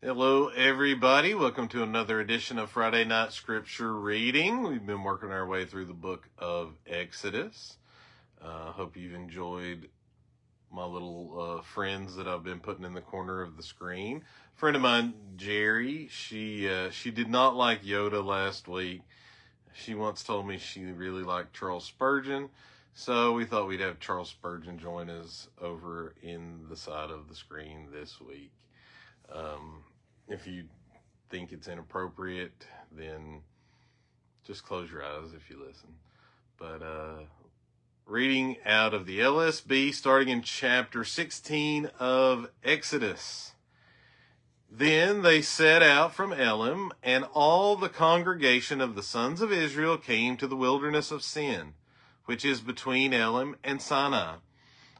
Hello, everybody. Welcome to another edition of Friday Night Scripture Reading. We've been working our way through the book of Exodus. Hope you've enjoyed my little friends that I've been putting in the corner of the screen. A friend of mine, Jerry, she did not like Yoda last week. She once told me she really liked Charles Spurgeon, so we thought we'd have Charles Spurgeon join us over in the side of the screen this week. If you think it's inappropriate, then just close your eyes if you listen. But reading out of the LSB, starting in chapter 16 of Exodus. Then they set out from Elim, and all the congregation of the sons of Israel came to the wilderness of Sin, which is between Elim and Sinai,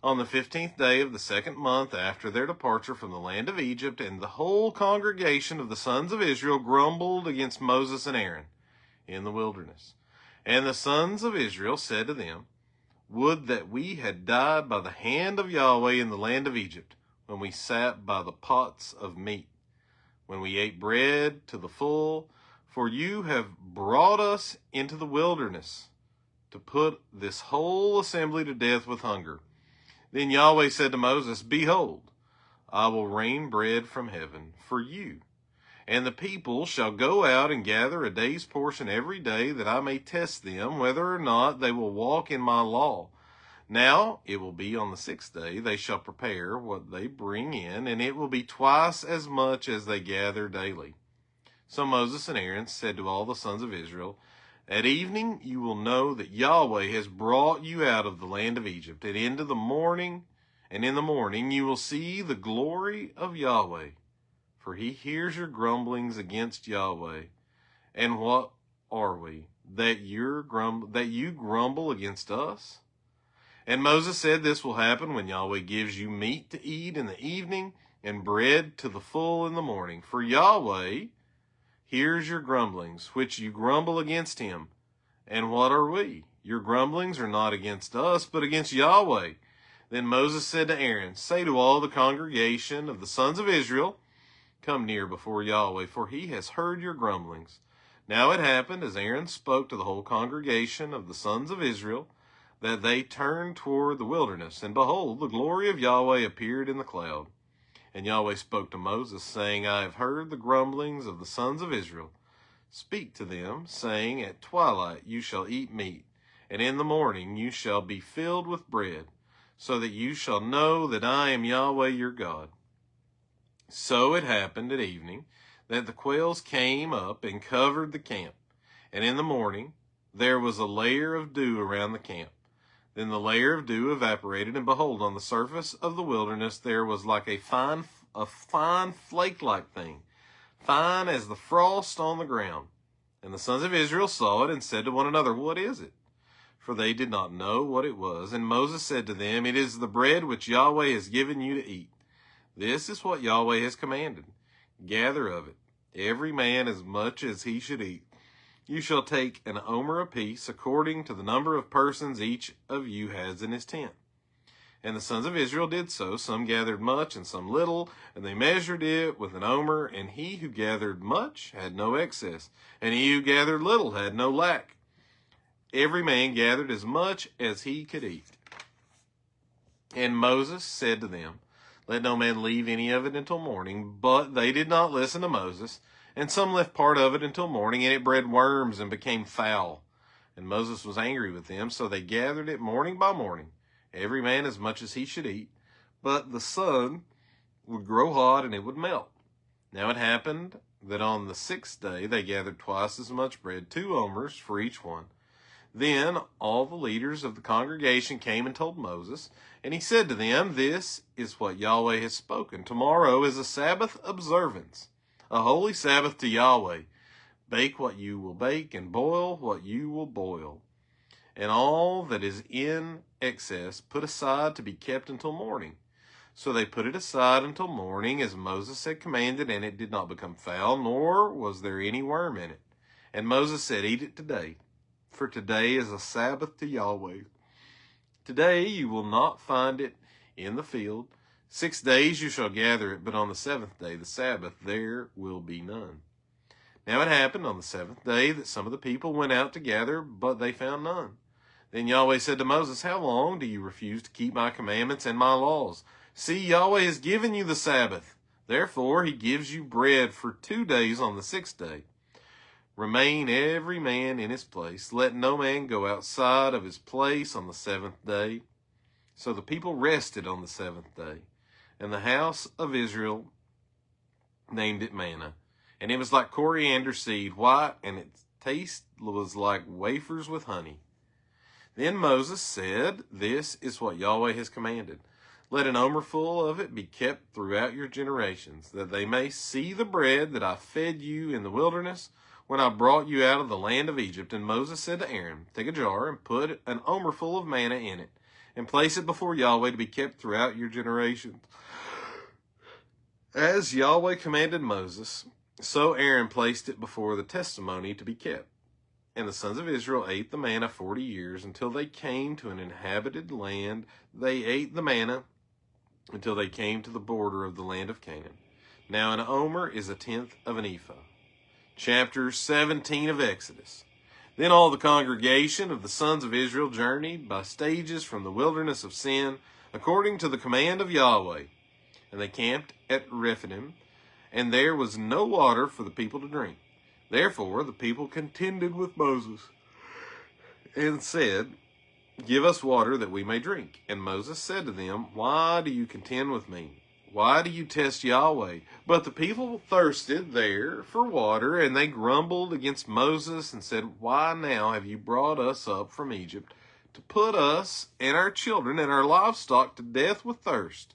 on the 15th day of the second month after their departure from the land of Egypt, and the whole congregation of the sons of Israel grumbled against Moses and Aaron in the wilderness. And the sons of Israel said to them, "Would that we had died by the hand of Yahweh in the land of Egypt, when we sat by the pots of meat, when we ate bread to the full, for you have brought us into the wilderness to put this whole assembly to death with hunger." Then Yahweh said to Moses, "Behold, I will rain bread from heaven for you, and the people shall go out and gather a day's portion every day, that I may test them whether or not they will walk in my law. Now it will be on the 6th day they shall prepare what they bring in, and it will be twice as much as they gather daily." So Moses and Aaron said to all the sons of Israel, "At evening you will know that Yahweh has brought you out of the land of Egypt, and in the morning you will see the glory of Yahweh, for he hears your grumblings against Yahweh. And what are we, that you grumble against us?" And Moses said, "This will happen when Yahweh gives you meat to eat in the evening, and bread to the full in the morning. For Yahweh here's your grumblings, which you grumble against him. And what are we? Your grumblings are not against us, but against Yahweh." Then Moses said to Aaron, "Say to all the congregation of the sons of Israel, come near before Yahweh, for he has heard your grumblings." Now it happened, as Aaron spoke to the whole congregation of the sons of Israel, that they turned toward the wilderness, and behold, the glory of Yahweh appeared in the cloud. And Yahweh spoke to Moses, saying, "I have heard the grumblings of the sons of Israel. Speak to them, saying, At twilight you shall eat meat, and in the morning you shall be filled with bread, so that you shall know that I am Yahweh your God." So it happened at evening that the quails came up and covered the camp, and in the morning there was a layer of dew around the camp. Then the layer of dew evaporated, and behold, on the surface of the wilderness there was like a fine flake-like thing, fine as the frost on the ground. And the sons of Israel saw it, and said to one another, "What is it?" For they did not know what it was. And Moses said to them, "It is the bread which Yahweh has given you to eat. This is what Yahweh has commanded. Gather of it, every man as much as he should eat. You shall take an omer apiece, according to the number of persons each of you has in his tent." And the sons of Israel did so. Some gathered much and some little, and they measured it with an omer. And he who gathered much had no excess, and he who gathered little had no lack. Every man gathered as much as he could eat. And Moses said to them, "Let no man leave any of it until morning." But they did not listen to Moses. And some left part of it until morning, and it bred worms and became foul. And Moses was angry with them, so they gathered it morning by morning, every man as much as he should eat. But the sun would grow hot, and it would melt. Now it happened that on the 6th day they gathered twice as much bread, 2 omers for each one. Then all the leaders of the congregation came and told Moses, and he said to them, "This is what Yahweh has spoken. Tomorrow is a Sabbath observance, a holy Sabbath to Yahweh. Bake what you will bake, and boil what you will boil. And all that is in excess put aside to be kept until morning." So they put it aside until morning, as Moses had commanded, and it did not become foul, nor was there any worm in it. And Moses said, "Eat it today, for today is a Sabbath to Yahweh. Today you will not find it in the field. 6 days you shall gather it, but on the 7th day, the Sabbath, there will be none. Now it happened on the 7th day that some of the people went out to gather, but they found none. Then Yahweh said to Moses, how long do you refuse to keep my commandments and my laws? See, Yahweh has given you the Sabbath. Therefore he gives you bread for 2 days on the 6th day. Remain every man in his place. Let no man go outside of his place on the 7th day. So the people rested on the 7th day. And the house of Israel named it manna. And it was like coriander seed, white, and its taste was like wafers with honey. Then Moses said, this is what Yahweh has commanded. Let an omerful of it be kept throughout your generations, that they may see the bread that I fed you in the wilderness when I brought you out of the land of Egypt. And Moses said to Aaron, take a jar and put an omerful of manna in it, and place it before Yahweh to be kept throughout your generations. As Yahweh commanded Moses, so Aaron placed it before the testimony to be kept. And the sons of Israel ate the manna 40 years until they came to an inhabited land. They ate the manna until they came to the border of the land of Canaan. Now an omer is 1/10 of an ephah. Chapter 17 of Exodus. Then all the congregation of the sons of Israel journeyed by stages from the wilderness of Sin, according to the command of Yahweh. And they camped at Rephidim, and there was no water for the people to drink. Therefore the people contended with Moses and said, give us water that we may drink. And Moses said to them, why do you contend with me? Why do you test Yahweh? But the people thirsted there for water, and they grumbled against Moses and said, why now have you brought us up from Egypt to put us and our children and our livestock to death with thirst?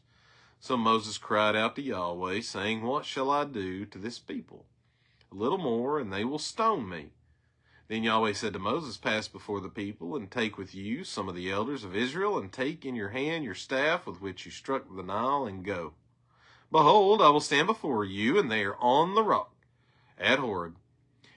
So Moses cried out to Yahweh, saying, what shall I do to this people? A little more, and they will stone me. Then Yahweh said to Moses, pass before the people, and take with you some of the elders of Israel, and take in your hand your staff with which you struck the Nile, and go. Behold, I will stand before you, and they are on the rock at Horeb.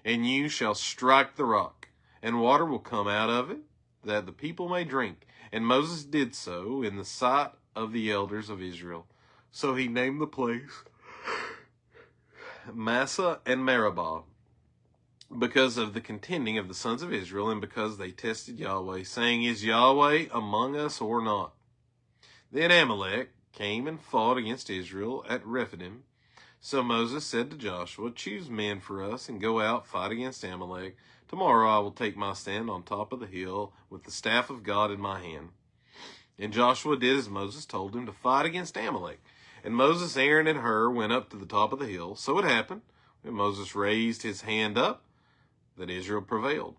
And you shall strike the rock, and water will come out of it, that the people may drink. And Moses did so in the sight of the elders of Israel. So he named the place Massah and Meribah, because of the contending of the sons of Israel, and because they tested Yahweh, saying, is Yahweh among us or not? Then Amalek came and fought against Israel at Rephidim. So Moses said to Joshua, choose men for us, and go out, fight against Amalek. Tomorrow I will take my stand on top of the hill with the staff of God in my hand. And Joshua did as Moses told him, to fight against Amalek. And Moses, Aaron, and Hur went up to the top of the hill. So it happened, when Moses raised his hand up, that Israel prevailed.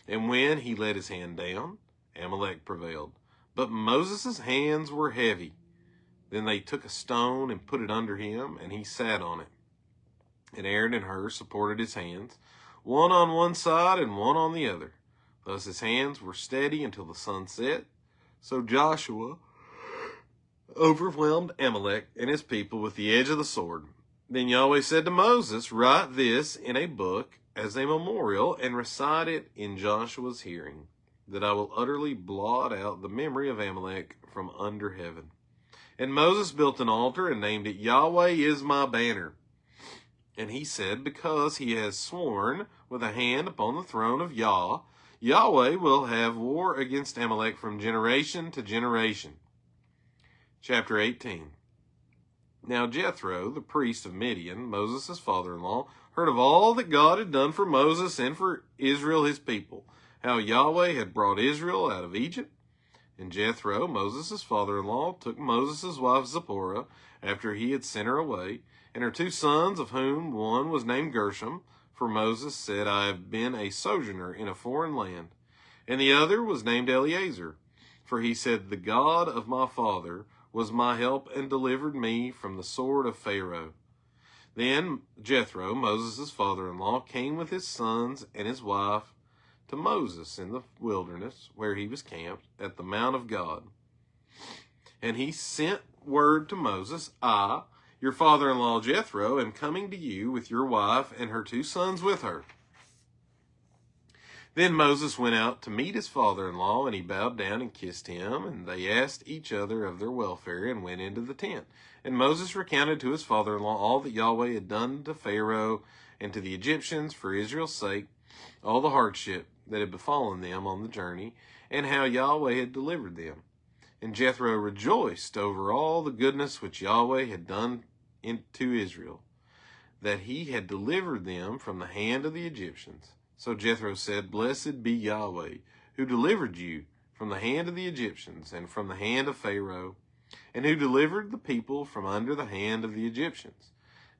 And when he let his hand down, Amalek prevailed. But Moses' hands were heavy. Then they took a stone and put it under him, and he sat on it. And Aaron and Hur supported his hands, one on one side and one on the other. Thus his hands were steady until the sun set. So Joshua overwhelmed Amalek and his people with the edge of the sword. Then Yahweh said to Moses, write this in a book as a memorial, and recite it in Joshua's hearing, that I will utterly blot out the memory of Amalek from under heaven. And Moses built an altar and named it Yahweh is my banner. And he said, because he has sworn with a hand upon the throne of Yahweh will have war against Amalek from generation to generation. Chapter 18. Now Jethro, the priest of Midian, Moses' father-in-law, heard of all that God had done for Moses and for Israel his people, how Yahweh had brought Israel out of Egypt. And Jethro, Moses' father-in-law, took Moses' wife Zipporah, after he had sent her away, and her 2 sons, of whom one was named Gershom, for Moses said, I have been a sojourner in a foreign land. And the other was named Eleazar, for he said, the God of my father was my help and delivered me from the sword of Pharaoh. Then Jethro, Moses' father-in-law, came with his sons and his wife to Moses in the wilderness, where he was camped at the mount of God. And he sent word to Moses, I, your father-in-law Jethro, am coming to you with your wife and her 2 sons with her. Then Moses went out to meet his father-in-law, and he bowed down and kissed him, and they asked each other of their welfare and went into the tent. And Moses recounted to his father-in-law all that Yahweh had done to Pharaoh and to the Egyptians for Israel's sake, all the hardship that had befallen them on the journey, and how Yahweh had delivered them. And Jethro rejoiced over all the goodness which Yahweh had done to Israel, that he had delivered them from the hand of the Egyptians. So Jethro said, Blessed be Yahweh, who delivered you from the hand of the Egyptians and from the hand of Pharaoh, and who delivered the people from under the hand of the Egyptians.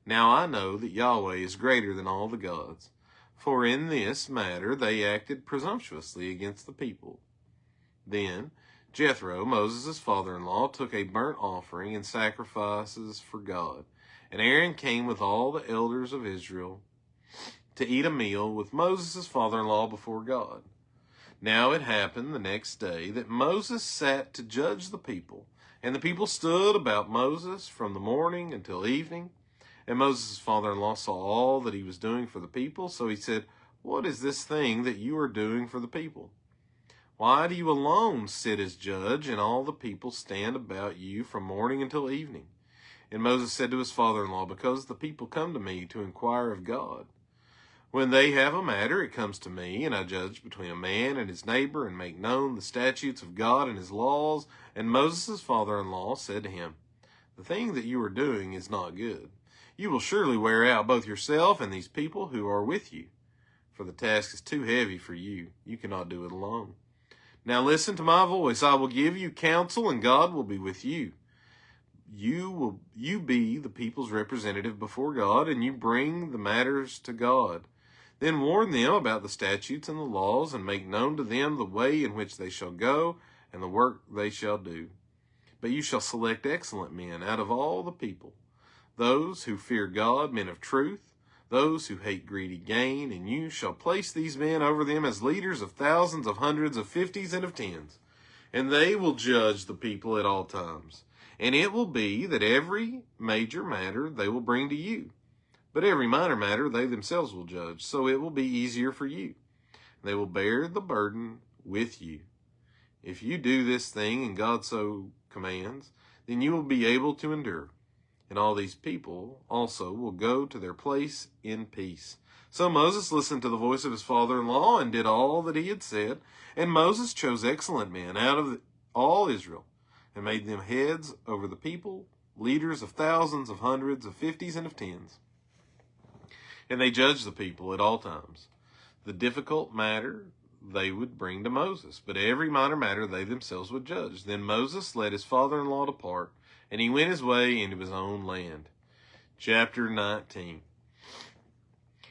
Now I know that Yahweh is greater than all the gods, for in this matter they acted presumptuously against the people. Then Jethro, Moses' father-in-law, took a burnt offering and sacrifices for God. And Aaron came with all the elders of Israel to eat a meal with Moses' father-in-law before God. Now it happened the next day that Moses sat to judge the people, and the people stood about Moses from the morning until evening. And Moses' father-in-law saw all that he was doing for the people, so he said, What is this thing that you are doing for the people? Why do you alone sit as judge, and all the people stand about you from morning until evening? And Moses said to his father-in-law, Because the people come to me to inquire of God. When they have a matter, it comes to me, and I judge between a man and his neighbor, and make known the statutes of God and his laws. And Moses' father-in-law said to him, The thing that you are doing is not good. You will surely wear out both yourself and these people who are with you, for the task is too heavy for you. You cannot do it alone. Now listen to my voice. I will give you counsel, and God will be with you. You be the people's representative before God, and you bring the matters to God. Then warn them about the statutes and the laws, and make known to them the way in which they shall go, and the work they shall do. But you shall select excellent men out of all the people, those who fear God, men of truth, those who hate greedy gain, and you shall place these men over them as leaders of thousands, of hundreds, of fifties, and of tens. And they will judge the people at all times. And it will be that every major matter they will bring to you, but every minor matter they themselves will judge. So it will be easier for you. They will bear the burden with you. If you do this thing and God so commands, then you will be able to endure. And all these people also will go to their place in peace. So Moses listened to the voice of his father-in-law and did all that he had said. And Moses chose excellent men out of all Israel and made them heads over the people, leaders of thousands, of hundreds, of fifties, and of tens. And they judged the people at all times. The difficult matter they would bring to Moses, but every minor matter they themselves would judge. Then Moses let his father-in-law depart, and he went his way into his own land. Chapter 19.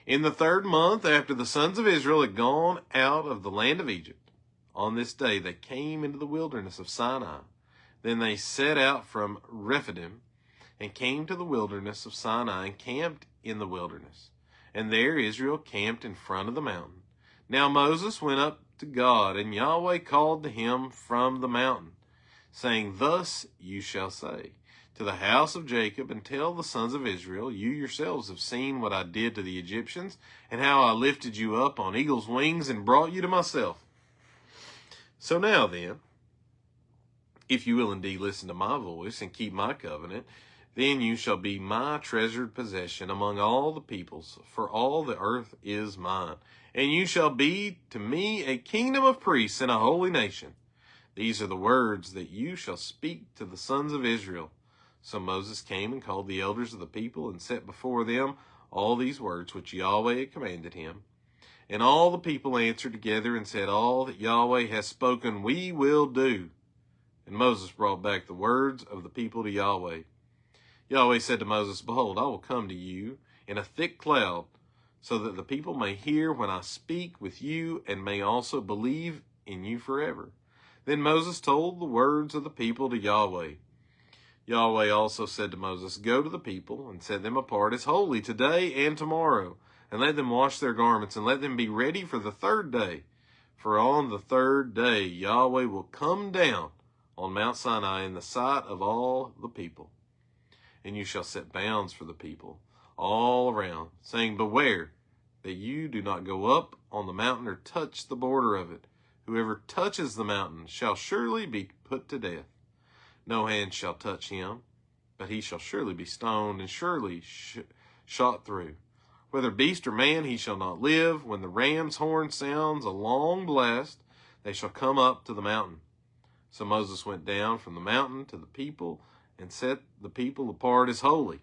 In the 3rd month after the sons of Israel had gone out of the land of Egypt, on this day they came into the wilderness of Sinai. Then they set out from Rephidim and came to the wilderness of Sinai and camped in the wilderness. And there Israel camped in front of the mountain. Now Moses went up to God, and Yahweh called to him from the mountain, saying, Thus you shall say to the house of Jacob, and tell the sons of Israel, You yourselves have seen what I did to the Egyptians, and how I lifted you up on eagle's wings and brought you to myself. So now then, if you will indeed listen to my voice and keep my covenant, then you shall be my treasured possession among all the peoples, for all the earth is mine. And you shall be to me a kingdom of priests and a holy nation. These are the words that you shall speak to the sons of Israel. So Moses came and called the elders of the people and set before them all these words which Yahweh had commanded him. And all the people answered together and said, All that Yahweh has spoken we will do. And Moses brought back the words of the people to Yahweh. Yahweh said to Moses, Behold, I will come to you in a thick cloud, so that the people may hear when I speak with you and may also believe in you forever. Then Moses told the words of the people to Yahweh. Yahweh also said to Moses, Go to the people and set them apart as holy today and tomorrow, and let them wash their garments, and let them be ready for the 3rd day. For on the 3rd day Yahweh will come down on Mount Sinai in the sight of all the people. And you shall set bounds for the people all around, saying, Beware, that you do not go up on the mountain or touch the border of it. Whoever touches the mountain shall surely be put to death. No hand shall touch him, but he shall surely be stoned and surely shot through. Whether beast or man, he shall not live. When the ram's horn sounds a long blast, they shall come up to the mountain. So Moses went down from the mountain to the people and set the people apart as holy.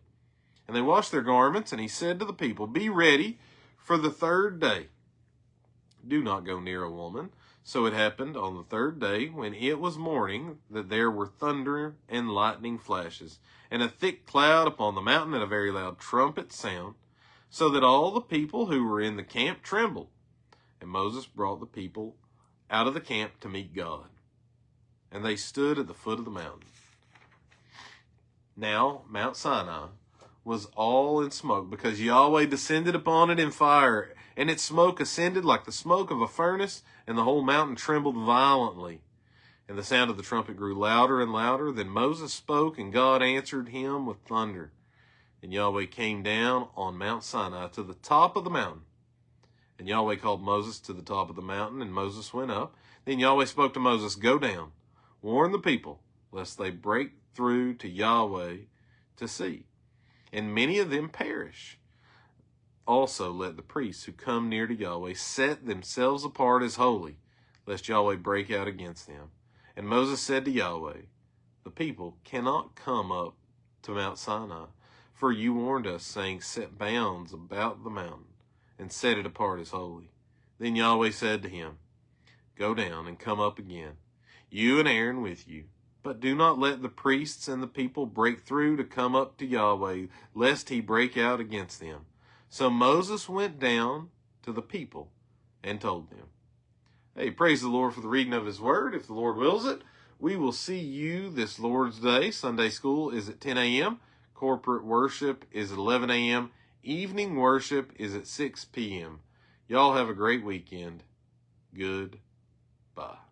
And they washed their garments, and he said to the people, Be ready for the third day. Do not go near a woman. So it happened on the third day, when it was morning, that there were thunder and lightning flashes, and a thick cloud upon the mountain, and a very loud trumpet sound, so that all the people who were in the camp trembled. And Moses brought the people out of the camp to meet God. And they stood at the foot of the mountain. Now Mount Sinai was all in smoke, because Yahweh descended upon it in fire, and its smoke ascended like the smoke of a furnace, and the whole mountain trembled violently. And the sound of the trumpet grew louder and louder. Then Moses spoke, and God answered him with thunder. And Yahweh came down on Mount Sinai to the top of the mountain. And Yahweh called Moses to the top of the mountain, and Moses went up. Then Yahweh spoke to Moses, Go down, warn the people, lest they break through to Yahweh to see, and many of them perish. Also let the priests who come near to Yahweh set themselves apart as holy, lest Yahweh break out against them. And Moses said to Yahweh, The people cannot come up to Mount Sinai, for you warned us, saying, Set bounds about the mountain, and set it apart as holy. Then Yahweh said to him, Go down and come up again, you and Aaron with you. But do not let the priests and the people break through to come up to Yahweh, lest he break out against them. So Moses went down to the people and told them. Hey, praise the Lord for the reading of his word. If the Lord wills it, we will see you this Lord's Day. Sunday school is at 10 a.m. Corporate worship is at 11 a.m. Evening worship is at 6 p.m. Y'all have a great weekend. Goodbye.